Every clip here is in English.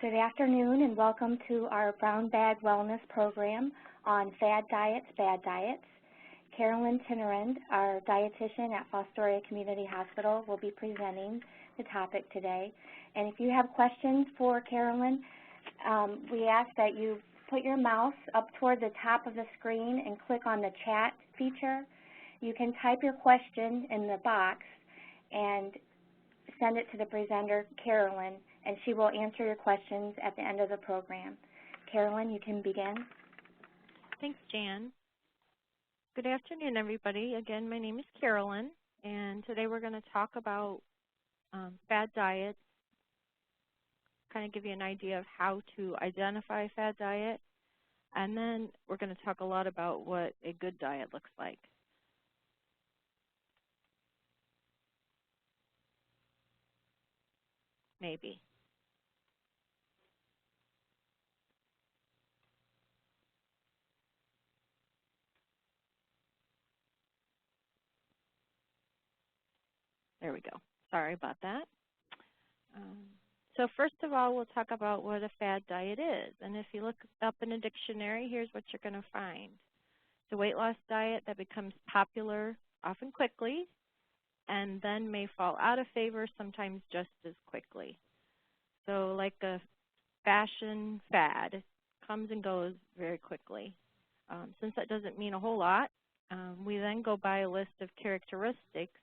Good afternoon and welcome to our Brown Bag Wellness Program on Fad Diets, Bad Diets. Carolyn Tinnerand, our dietitian at Fostoria Community Hospital, will be presenting the topic today. And if you have questions for Carolyn, we ask that you put your mouse up toward the top of the screen and click on the chat feature. You can type your question in the box and send it to the presenter, Carolyn, and she will answer your questions at the end of the program. Carolyn, you can begin. Thanks, Jan. Good afternoon, everybody. Again, my name is Carolyn, and today we're going to talk about fad diets, kind of give you an idea of how to identify a fad diet, and then we're going to talk a lot about what a good diet looks like. Maybe. There we go. Sorry about that. So first of all, we'll talk about what a fad diet is. And if you look up in a dictionary, here's what you're going to find. It's a weight loss diet that becomes popular often quickly and then may fall out of favor sometimes just as quickly. So like a fashion fad, it comes and goes very quickly. Since that doesn't mean a whole lot, we then go by a list of characteristics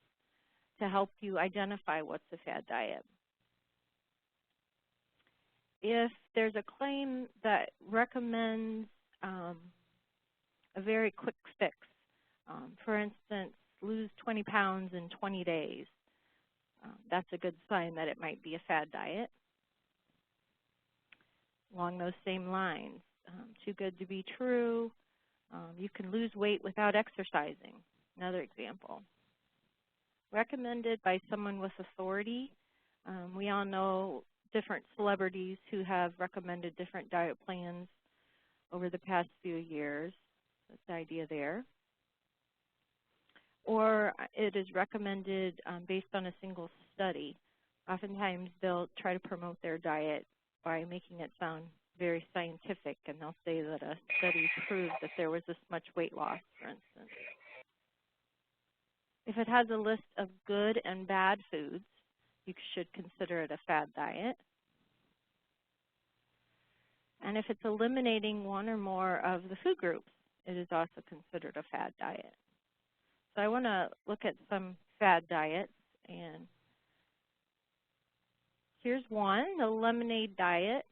to help you identify what's a fad diet. If there's a claim that recommends a very quick fix, for instance, lose 20 pounds in 20 days, that's a good sign that it might be a fad diet. Along those same lines, too good to be true, you can lose weight without exercising, another example. Recommended by someone with authority. We all know different celebrities who have recommended different diet plans over the past few years. That's the idea there. Or it is recommended based on a single study. Oftentimes they'll try to promote their diet by making it sound very scientific, and they'll say that a study proved that there was this much weight loss, for instance. If it has a list of good and bad foods, you should consider it a fad diet. And if it's eliminating one or more of the food groups, it is also considered a fad diet. So I want to look at some fad diets, and here's one, the lemonade diet,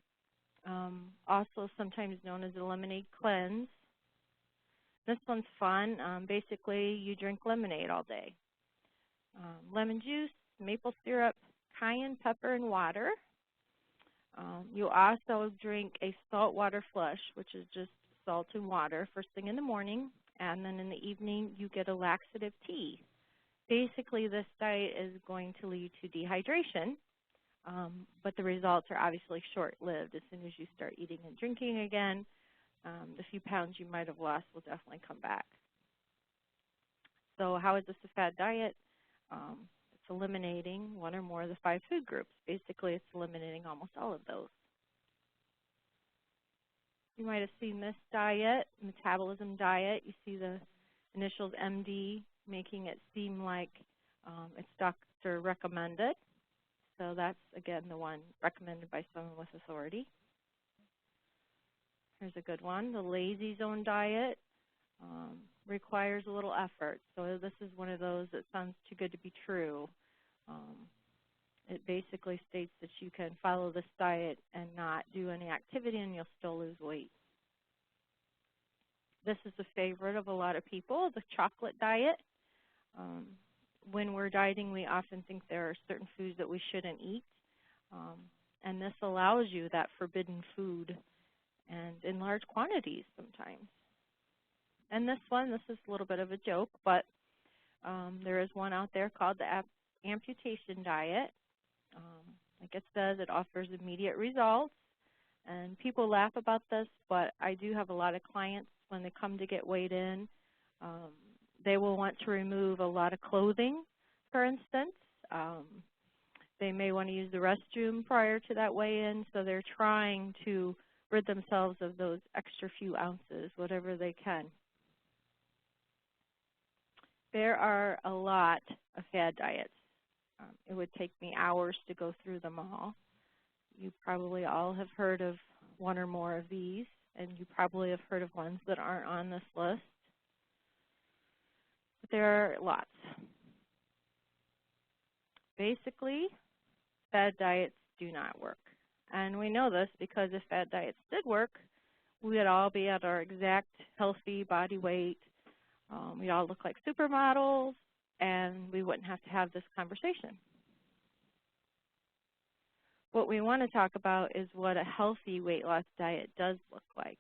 also sometimes known as the lemonade cleanse. This one's fun. Basically, you drink lemonade all day. Lemon juice, maple syrup, cayenne pepper, and water. You also drink a saltwater flush, which is just salt and water, first thing in the morning, and then in the evening you get a laxative tea. Basically, this diet is going to lead to dehydration, but the results are obviously short-lived. As soon as you start eating and drinking again, the few pounds you might have lost will definitely come back. So how is this a fad diet? It's eliminating one or more of the 5 food groups. Basically, it's eliminating almost all of those. You might have seen this diet, metabolism diet. You see the initials MD, making it seem like it's doctor recommended. So that's, again, the one recommended by someone with authority. Here's a good one. The lazy zone diet requires a little effort. So this is one of those that sounds too good to be true. It basically states that you can follow this diet and not do any activity and you'll still lose weight. This is a favorite of a lot of people, the chocolate diet. When we're dieting, we often think there are certain foods that we shouldn't eat. And this allows you that forbidden food, and in large quantities sometimes. And this is a little bit of a joke, but there is one out there called the amputation diet. Like it says, it offers immediate results, and people laugh about this, but I do have a lot of clients when they come to get weighed in, they will want to remove a lot of clothing, for instance. They may want to use the restroom prior to that weigh-in, so they're trying to rid themselves of those extra few ounces, whatever they can. There are a lot of fad diets. It would take me hours to go through them all. You probably all have heard of one or more of these, and you probably have heard of ones that aren't on this list. But there are lots. Basically, fad diets do not work. And we know this because if fad diets did work, we would all be at our exact healthy body weight. We'd all look like supermodels, and we wouldn't have to have this conversation. What we want to talk about is what a healthy weight loss diet does look like.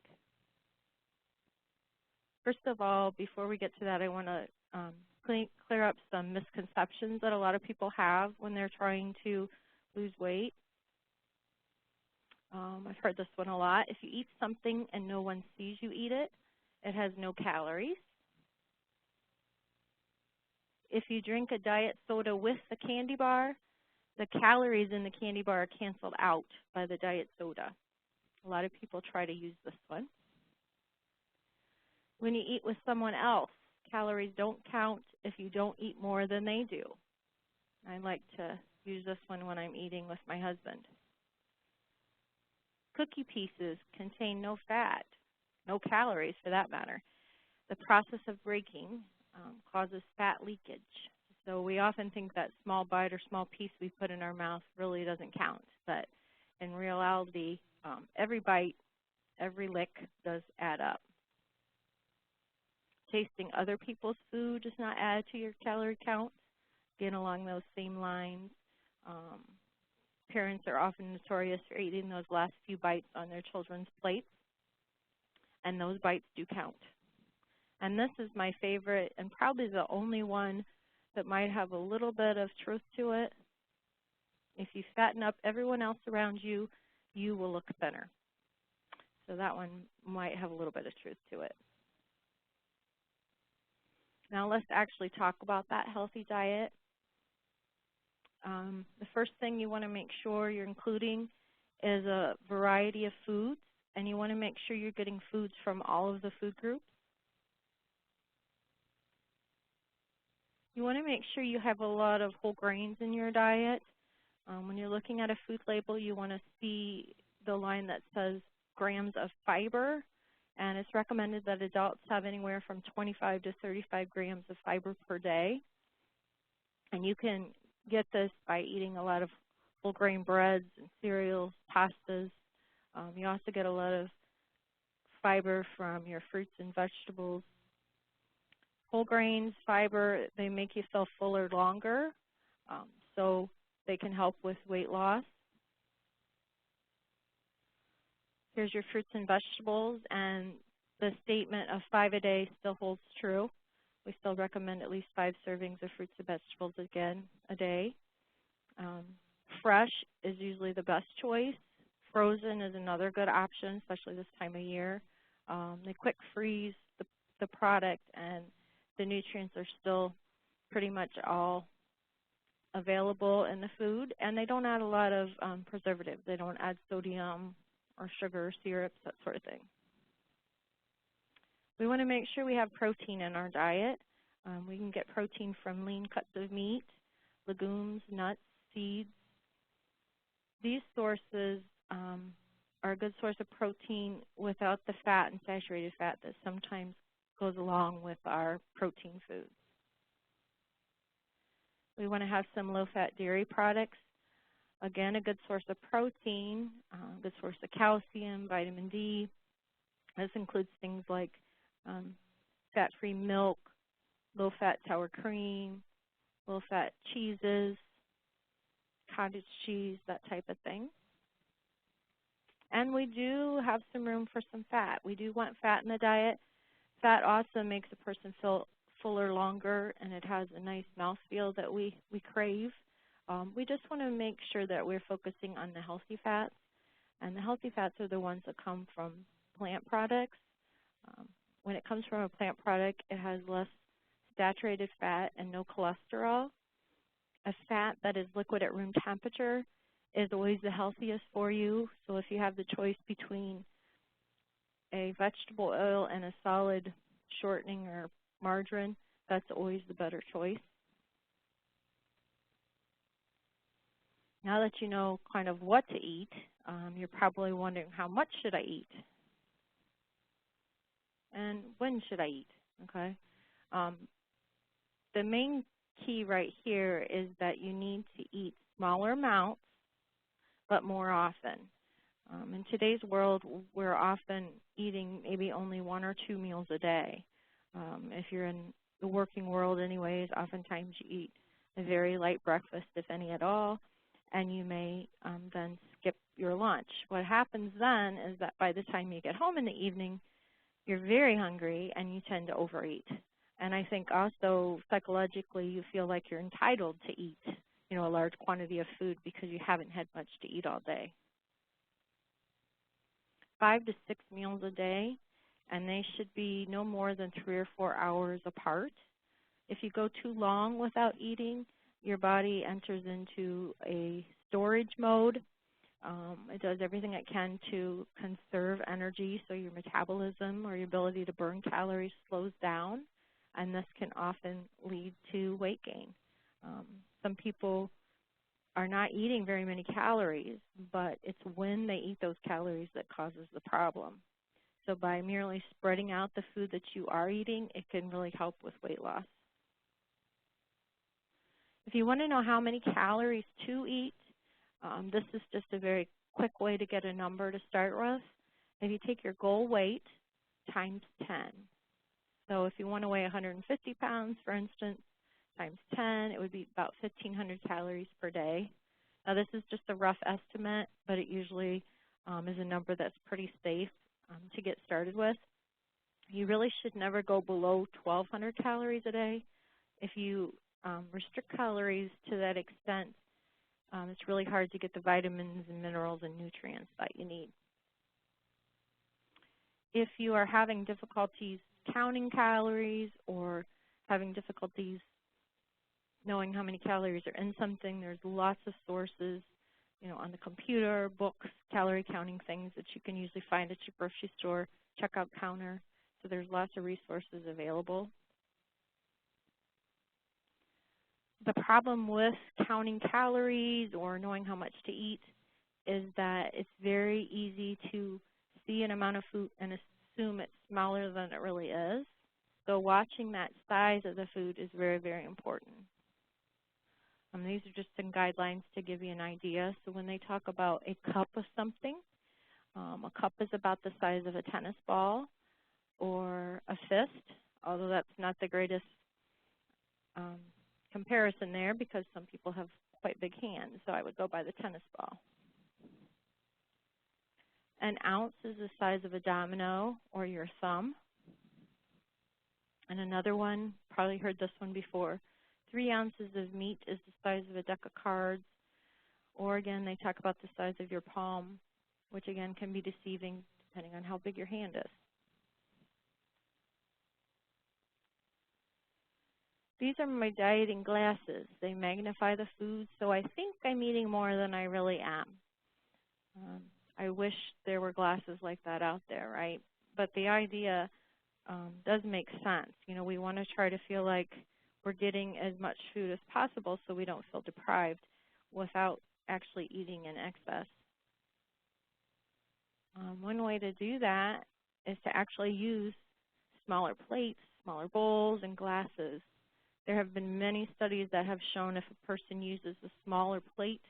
First of all, before we get to that, I want to clear up some misconceptions that a lot of people have when they're trying to lose weight. I've heard this one a lot. If you eat something and no one sees you eat it, it has no calories. If you drink a diet soda with the candy bar, the calories in the candy bar are canceled out by the diet soda. A lot of people try to use this one. When you eat with someone else, calories don't count if you don't eat more than they do. I like to use this one when I'm eating with my husband. Cookie pieces contain no fat, no calories for that matter. The process of breaking causes fat leakage. So we often think that small bite or small piece we put in our mouth really doesn't count. But in reality, every bite, every lick does add up. Tasting other people's food does not add to your calorie count. Again, along those same lines, parents are often notorious for eating those last few bites on their children's plates, and those bites do count. And this is my favorite and probably the only one that might have a little bit of truth to it. If you fatten up everyone else around you, you will look thinner. So that one might have a little bit of truth to it. Now let's actually talk about that healthy diet. The first thing you want to make sure you're including is a variety of foods, and you want to make sure you're getting foods from all of the food groups. You want to make sure you have a lot of whole grains in your diet. When you're looking at a food label, you want to see the line that says grams of fiber, and it's recommended that adults have anywhere from 25 to 35 grams of fiber per day. And you can get this by eating a lot of whole grain breads and cereals, pastas. You also get a lot of fiber from your fruits and vegetables. Whole grains, fiber, they make you feel fuller longer, so they can help with weight loss. Here's your fruits and vegetables, and the statement of 5 a day still holds true. We still recommend at least 5 servings of fruits and vegetables again a day. Fresh is usually the best choice. Frozen is another good option, especially this time of year. They quick freeze the product, and the nutrients are still pretty much all available in the food, and they don't add a lot of preservatives. They don't add sodium or sugar, syrups, that sort of thing. We want to make sure we have protein in our diet. We can get protein from lean cuts of meat, legumes, nuts, seeds. These sources are a good source of protein without the fat and saturated fat that sometimes goes along with our protein foods. We want to have some low-fat dairy products. Again, a good source of protein, a good source of calcium, vitamin D. This includes things like fat-free milk, low-fat sour cream, low-fat cheeses, cottage cheese, that type of thing. And we do have some room for some fat. We do want fat in the diet. Fat also makes a person feel fuller longer, and it has a nice mouthfeel that we crave. We just want to make sure that we're focusing on the healthy fats, and the healthy fats are the ones that come from plant products. When it comes from a plant product, it has less saturated fat and no cholesterol. A fat that is liquid at room temperature is always the healthiest for you. So if you have the choice between a vegetable oil and a solid shortening or margarine, that's always the better choice. Now that you know kind of what to eat, you're probably wondering, how much should I eat? And when should I eat? Okay. The main key right here is that you need to eat smaller amounts, but more often. In today's world, we're often eating maybe only 1 or 2 meals a day. If you're in the working world anyways, oftentimes you eat a very light breakfast, if any at all, and you may then skip your lunch. What happens then is that by the time you get home in the evening, you're very hungry and you tend to overeat. And I think also psychologically you feel like you're entitled to eat, a large quantity of food because you haven't had much to eat all day. 5 to 6 meals a day, and they should be no more than 3 or 4 hours apart. If you go too long without eating, your body enters into a storage mode. It does everything it can to conserve energy, so your metabolism or your ability to burn calories slows down, and this can often lead to weight gain. Some people are not eating very many calories, but it's when they eat those calories that causes the problem. So by merely spreading out the food that you are eating, it can really help with weight loss. If you want to know how many calories to eat, this is just a very quick way to get a number to start with. If you take your goal weight times 10. So if you want to weigh 150 pounds, for instance, times 10, it would be about 1,500 calories per day. Now this is just a rough estimate, but it usually is a number that's pretty safe to get started with. You really should never go below 1,200 calories a day. If you restrict calories to that extent, it's really hard to get the vitamins and minerals and nutrients that you need. If you are having difficulties counting calories or having difficulties knowing how many calories are in something, there's lots of sources, on the computer, books, calorie counting things that you can usually find at your grocery store, checkout counter. So there's lots of resources available. The problem with counting calories or knowing how much to eat is that it's very easy to see an amount of food and assume it's smaller than it really is. So watching that size of the food is very, very important. These are just some guidelines to give you an idea. So when they talk about a cup of something, a cup is about the size of a tennis ball or a fist, although that's not the greatest comparison there because some people have quite big hands, so I would go by the tennis ball. An ounce is the size of a domino or your thumb. And another one, probably heard this one before, 3 ounces of meat is the size of a deck of cards. Or again, they talk about the size of your palm, which again can be deceiving depending on how big your hand is. These are my dieting glasses. They magnify the food, so I think I'm eating more than I really am. I wish there were glasses like that out there, right? But the idea does make sense. We want to try to feel like we're getting as much food as possible so we don't feel deprived without actually eating in excess. One way to do that is to actually use smaller plates, smaller bowls, and glasses. There have been many studies that have shown if a person uses a smaller plate,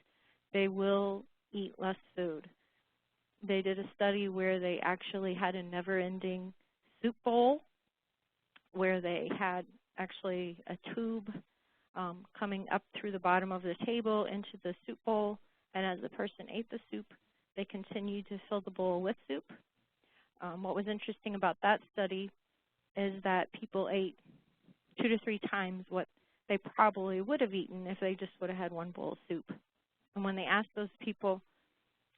they will eat less food. They did a study where they actually had a never-ending soup bowl where they had actually a tube coming up through the bottom of the table into the soup bowl, and as the person ate the soup, they continued to fill the bowl with soup. What was interesting about that study is that people ate 2 to 3 times what they probably would have eaten if they just would have had one bowl of soup. And when they asked those people,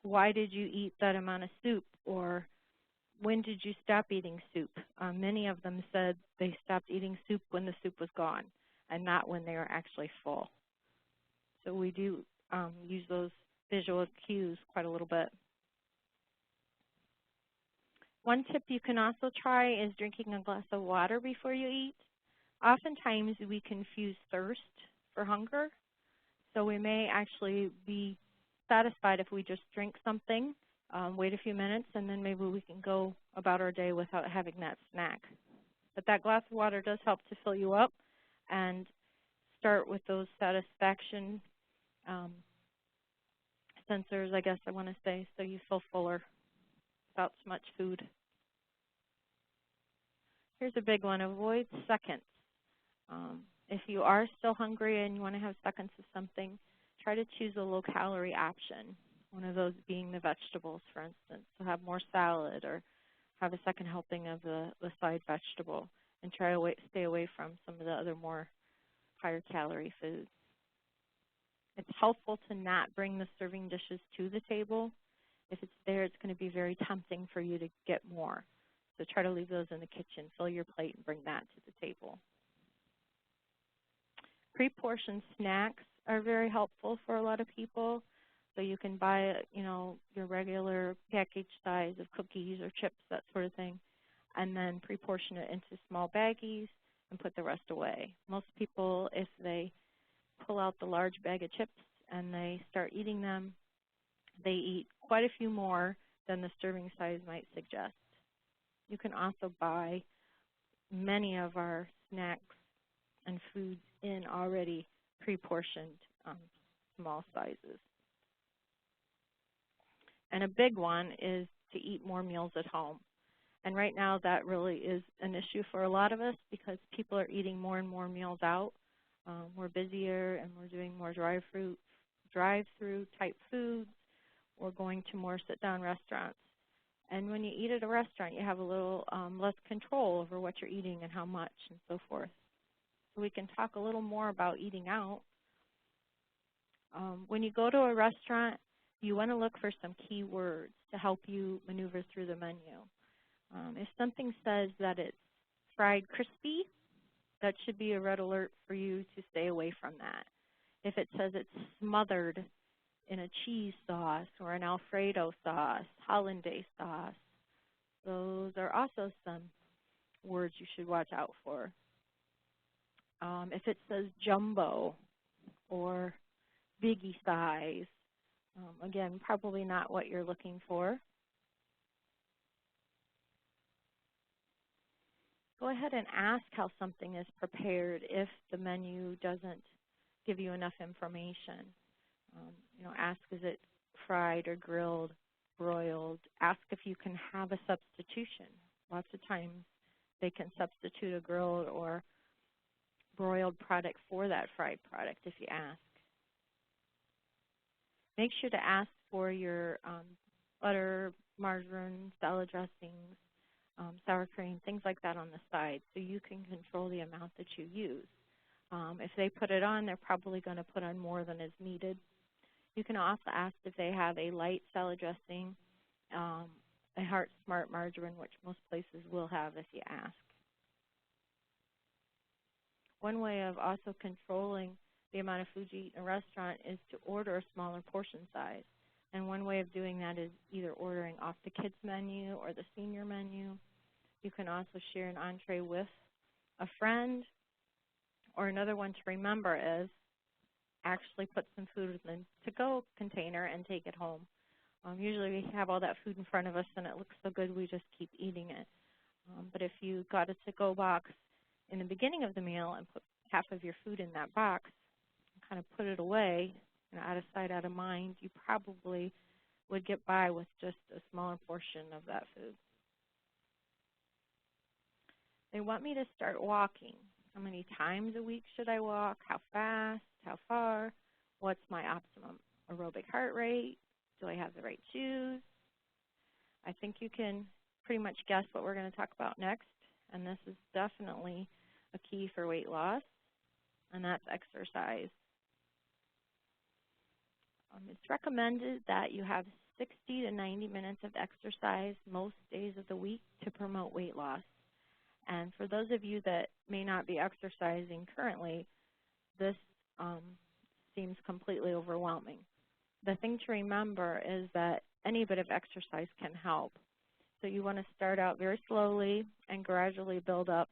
why did you eat that amount of soup, or when did you stop eating soup? Many of them said they stopped eating soup when the soup was gone and not when they were actually full. So we do use those visual cues quite a little bit. One tip you can also try is drinking a glass of water before you eat. Oftentimes we confuse thirst for hunger, so we may actually be satisfied if we just drink something, wait a few minutes, and then maybe we can go about our day without having that snack. But that glass of water does help to fill you up and start with those satisfaction sensors, I guess I want to say, so you feel fuller without so much food. Here's a big one, avoid seconds. If you are still hungry and you want to have seconds of something, try to choose a low-calorie option, one of those being the vegetables, for instance. So have more salad or have a second helping of the side vegetable, and try to stay away from some of the other more higher-calorie foods. It's helpful to not bring the serving dishes to the table. If it's there, it's going to be very tempting for you to get more. So try to leave those in the kitchen. Fill your plate and bring that to the table. Pre-portioned snacks are very helpful for a lot of people. So you can buy, your regular package size of cookies or chips, that sort of thing, and then pre-portion it into small baggies and put the rest away. Most people, if they pull out the large bag of chips and they start eating them, they eat quite a few more than the serving size might suggest. You can also buy many of our snacks and foods in already pre-portioned small sizes. And a big one is to eat more meals at home. And right now that really is an issue for a lot of us because people are eating more and more meals out. We're busier and we're doing more drive-through type foods. We're going to more sit-down restaurants. And when you eat at a restaurant, you have a little less control over what you're eating and how much and so forth. So we can talk a little more about eating out. When you go to a restaurant, you want to look for some key words to help you maneuver through the menu. If something says that it's fried crispy, that should be a red alert for you to stay away from that. If it says it's smothered in a cheese sauce or an Alfredo sauce, hollandaise sauce, those are also some words you should watch out for. If it says jumbo or biggie size, again, probably not what you're looking for. Go ahead and ask how something is prepared if the menu doesn't give you enough information. Ask, is it fried or grilled, broiled? Ask if you can have a substitution. Lots of times they can substitute a grilled or broiled product for that fried product if you ask. Make sure to ask for your butter, margarine, salad dressings, sour cream, things like that on the side so you can control the amount that you use. If they put it on, they're probably going to put on more than is needed. You can also ask if they have a light salad dressing, a Heart Smart margarine, which most places will have if you ask. One way of also controlling the amount of food you eat in a restaurant is to order a smaller portion size. And one way of doing that is either ordering off the kids menu or the senior menu. You can also share an entree with a friend. Or another one to remember is actually put some food in the to-go container and take it home. Usually we have all that food in front of us and it looks so good we just keep eating it. But if you got a to-go box in the beginning of the meal and put half of your food in that box and kind of put it away, out of sight, out of mind, you probably would get by with just a smaller portion of that food. They want me to start walking. How many times a week should I walk? How fast? How far? What's my optimum aerobic heart rate? Do I have the right shoes? I think you can pretty much guess what we're going to talk about next, and this is definitely a key for weight loss, and that's exercise. It's recommended that you have 60 to 90 minutes of exercise most days of the week to promote weight loss. And for those of you that may not be exercising currently, this seems completely overwhelming. The thing to remember is that any bit of exercise can help. So you want to start out very slowly and gradually build up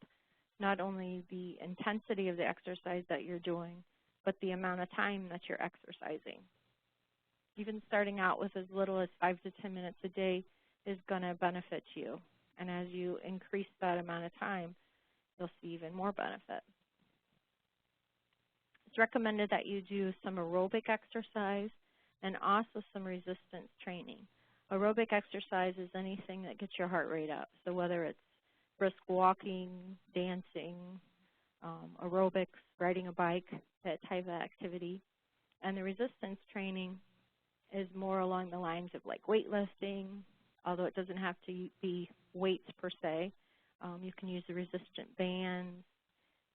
not only the intensity of the exercise that you're doing, but the amount of time that you're exercising. Even starting out with as little as 5 to 10 minutes a day is going to benefit you. And as you increase that amount of time, you'll see even more benefit. It's recommended that you do some aerobic exercise and also some resistance training. Aerobic exercise is anything that gets your heart rate up. So whether it's brisk walking, dancing, aerobics, riding a bike, that type of activity. And the resistance training is more along the lines of like weightlifting, although it doesn't have to be weights per se. You can use the resistant bands.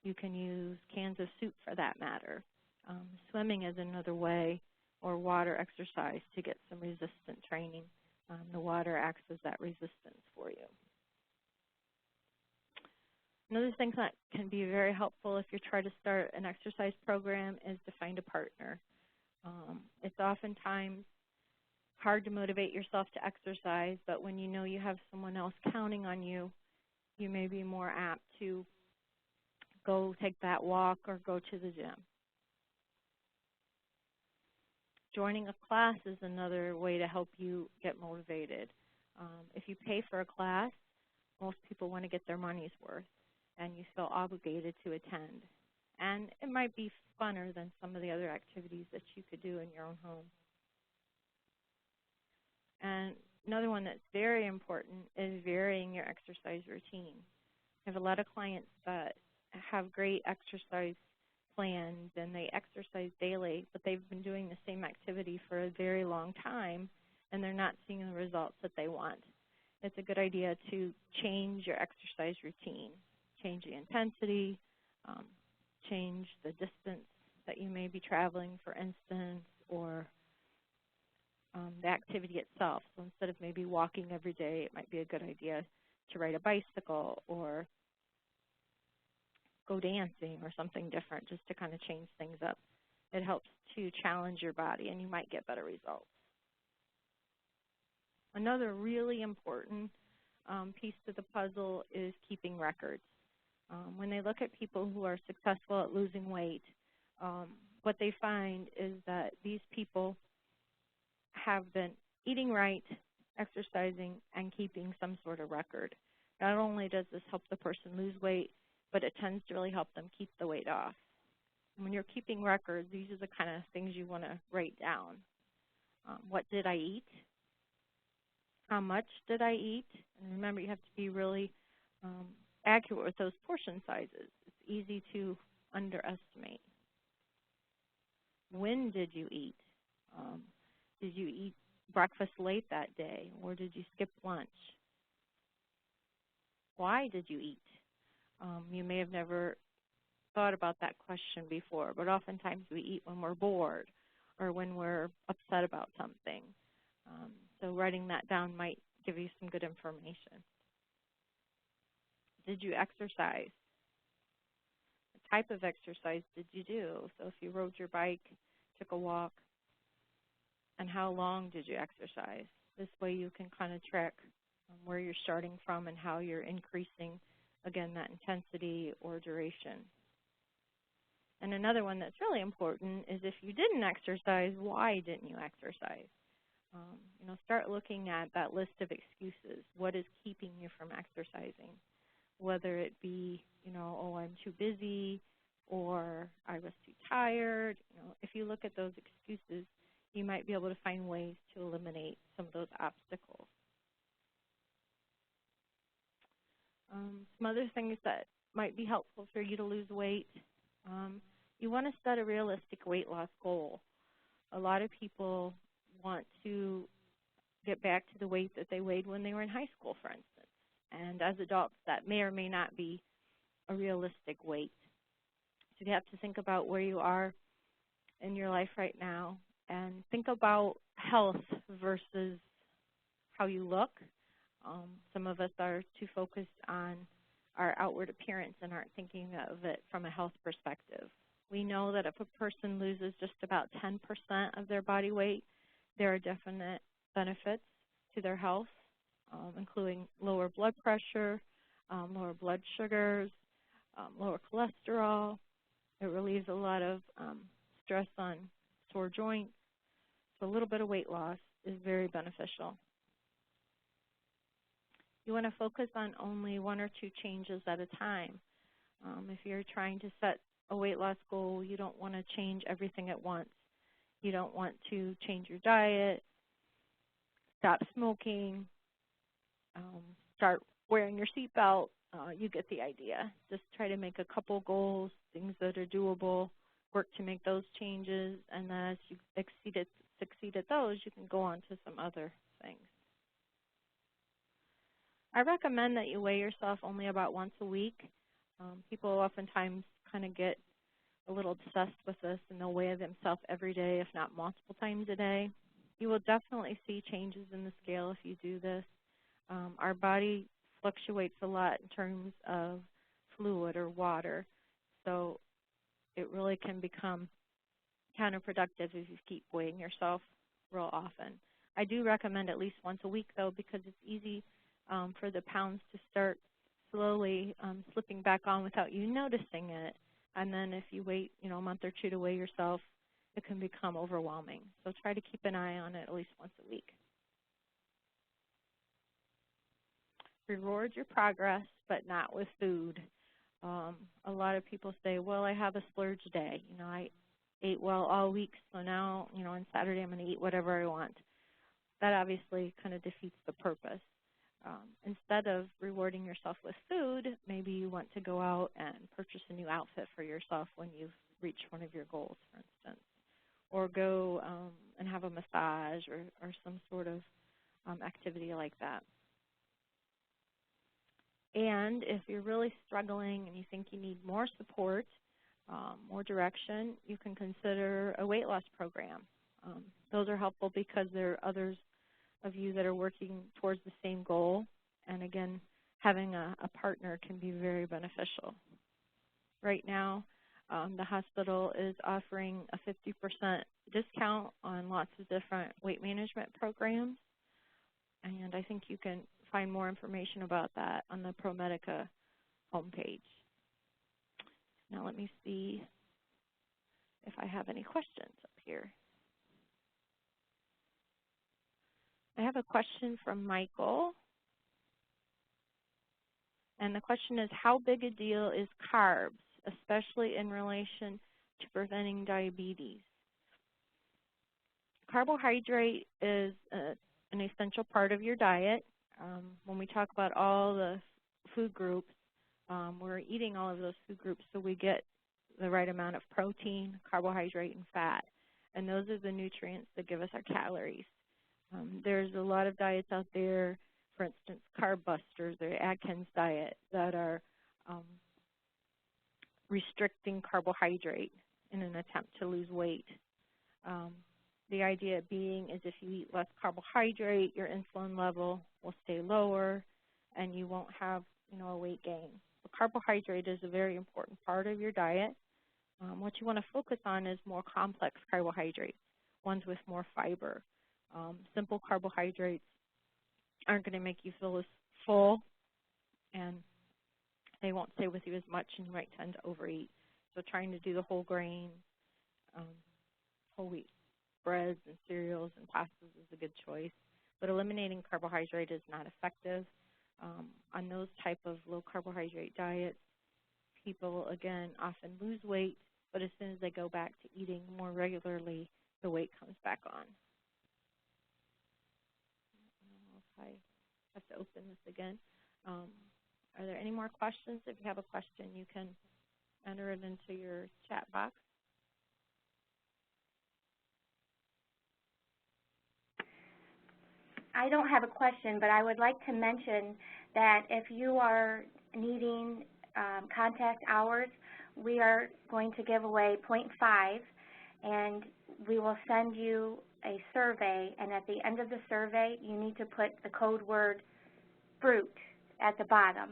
You can use cans of soup for that matter. Swimming is another way, or water exercise to get some resistant training. The water acts as that resistance for you. Another thing that can be very helpful if you try to start an exercise program is to find a partner. It's oftentimes hard to motivate yourself to exercise, but when you know you have someone else counting on you, you may be more apt to go take that walk or go to the gym. Joining a class is another way to help you get motivated. If you pay for a class, most people want to get their money's worth, and you feel obligated to attend. And it might be funner than some of the other activities that you could do in your own home. And another one that's very important is varying your exercise routine. I have a lot of clients that have great exercise plans and they exercise daily, but they've been doing the same activity for a very long time and they're not seeing the results that they want. It's a good idea to change your exercise routine, change the intensity, change the distance that you may be traveling, for instance, or the activity itself. So instead of maybe walking every day, it might be a good idea to ride a bicycle or go dancing or something different just to kind of change things up. It helps to challenge your body and you might get better results. Another really important piece to the puzzle is keeping records. When they look at people who are successful at losing weight, what they find is that these people have been eating right, exercising, and keeping some sort of record. Not only does this help the person lose weight, but it tends to really help them keep the weight off. When you're keeping records, these are the kind of things you want to write down. What did I eat? How much did I eat? And remember, you have to be really accurate with those portion sizes. It's easy to underestimate. When did you eat? Did you eat breakfast late that day, or did you skip lunch? Why did you eat? You may have never thought about that question before, but oftentimes we eat when we're bored or when we're upset about something. So writing that down might give you some good information. Did you exercise? What type of exercise did you do? So if you rode your bike, took a walk, and how long did you exercise? This way you can kind of track where you're starting from and how you're increasing, again, that intensity or duration. And another one that's really important is if you didn't exercise, why didn't you exercise? Start looking at that list of excuses. What is keeping you from exercising? Whether it be, oh, I'm too busy, or I was too tired. If you look at those excuses, you might be able to find ways to eliminate some of those obstacles. Some other things that might be helpful for you to lose weight. You want to set a realistic weight loss goal. A lot of people want to get back to the weight that they weighed when they were in high school, for instance. And as adults, that may or may not be a realistic weight. So you have to think about where you are in your life right now and think about health versus how you look. Some of us are too focused on our outward appearance and aren't thinking of it from a health perspective. We know that if a person loses just about 10% of their body weight, there are definite benefits to their health, including lower blood pressure, lower blood sugars, lower cholesterol. It relieves a lot of stress on sore joints. So a little bit of weight loss is very beneficial. You want to focus on only 1 or 2 changes at a time. If you're trying to set a weight loss goal, you don't want to change everything at once. You don't want to change your diet, stop smoking, start wearing your seatbelt. You get the idea. Just try to make a couple goals, things that are doable, work to make those changes, and then as you succeed at those, you can go on to some other things. I recommend that you weigh yourself only about once a week. People oftentimes kind of get a little obsessed with this, and they'll weigh themselves every day, if not multiple times a day. You will definitely see changes in the scale if you do this. Our body fluctuates a lot in terms of fluid or water, so it really can become counterproductive if you keep weighing yourself real often. I do recommend at least once a week, though, because it's easy for the pounds to start slowly slipping back on without you noticing it. And then if you wait, a month or 2 to weigh yourself, it can become overwhelming. So try to keep an eye on it at least once a week. Reward your progress, but not with food. A lot of people say, well, I have a splurge day. I ate well all week, so now, on Saturday I'm going to eat whatever I want. That obviously kind of defeats the purpose. Instead of rewarding yourself with food, maybe you want to go out and purchase a new outfit for yourself when you've reached one of your goals, for instance. Or go and have a massage or some sort of activity like that. And if you're really struggling and you think you need more support, more direction, you can consider a weight loss program. Those are helpful because there are others of you that are working towards the same goal. And again, having a partner can be very beneficial. Right now, the hospital is offering a 50% discount on lots of different weight management programs. And I think you can find more information about that on the ProMedica homepage. Now let me see if I have any questions up here. I have a question from Michael. And the question is, how big a deal is carbs, especially in relation to preventing diabetes? Carbohydrate is an essential part of your diet. When we talk about all the food groups, we're eating all of those food groups so we get the right amount of protein, carbohydrate, and fat. And those are the nutrients that give us our calories. There's a lot of diets out there, for instance, Carb Busters or Atkins diet, that are restricting carbohydrate in an attempt to lose weight. The idea being is if you eat less carbohydrate, your insulin level will stay lower and you won't have a weight gain. So carbohydrate is a very important part of your diet. What you want to focus on is more complex carbohydrates, ones with more fiber. Simple carbohydrates aren't going to make you feel as full, and they won't stay with you as much, and you might tend to overeat. So trying to do the whole grain, whole wheat breads and cereals and pastas is a good choice. But eliminating carbohydrate is not effective. On those type of low carbohydrate diets, people, again, often lose weight, but as soon as they go back to eating more regularly, the weight comes back on. I have to open this again. Are there any more questions? If you have a question, you can enter it into your chat box. I don't have a question, but I would like to mention that if you are needing contact hours, we are going to give away 0.5, and we will send you a survey, and at the end of the survey, you need to put the code word fruit at the bottom.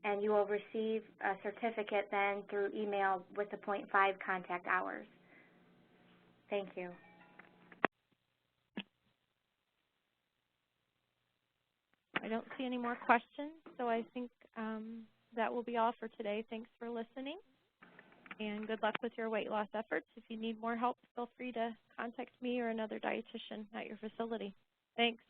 and you will receive a certificate then through email with the 0.5 contact hours. Thank you. I don't see any more questions, so I think that will be all for today. Thanks for listening, and good luck with your weight loss efforts. If you need more help, feel free to contact me or another dietitian at your facility. Thanks.